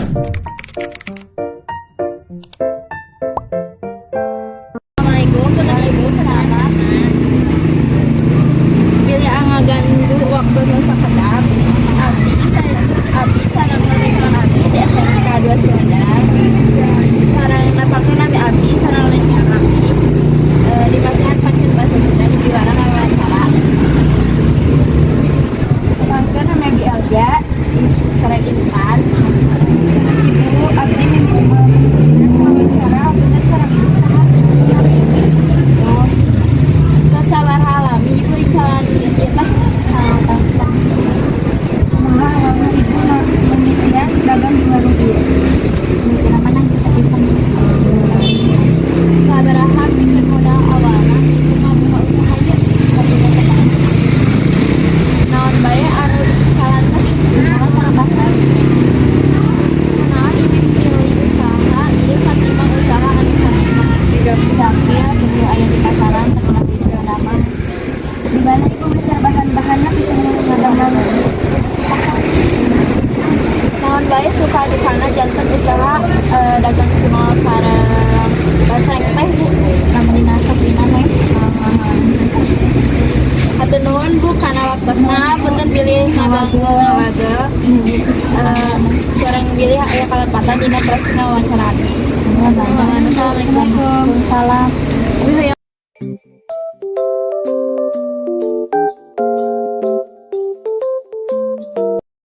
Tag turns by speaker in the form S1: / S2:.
S1: Assalamualaikum, punten Ibu, selamat. Bilih ngagandu waktu nu sakedap. Abdi sareng lingkungan abdi di SMK 2 Sumedang. Sareng napakeun abdi sareng lingkungan abdi. Dipasihan pakeun bahasa Sunda di Biwara wawancara. Pangkeun nama Abi Alja, sareng Intan. Ibu abdi wawancara bener sareng ibu saha hari ini. Sabar alami ibu di jalan ieu teh tahun sepan. Kumaha awalna ibu memilihan dagang di warung ieu? Mungkin mana kita bisa sabaraha bikin modal awalna ibu mah buka usaha ieu tapi tetep naon bae anu di jalan teh jalan tambahkan. Nah, ibu pilih usaha ieu katimbang usaha anu sanes digambil kudu aya di pasaran terkenal di nama. Di mana ibu bisa bahan-bahannya kita ngadang naon bae suka dukana janten usaha dagang sunol sareng basreng teh Bu namun dinasak dina teh hatur nuhun Bu kana waktosna punten bilih ngaganggu ngawaga sareng bilih aya kalepatan dina prasna wawancara abdi. Assalamualaikum. Salam.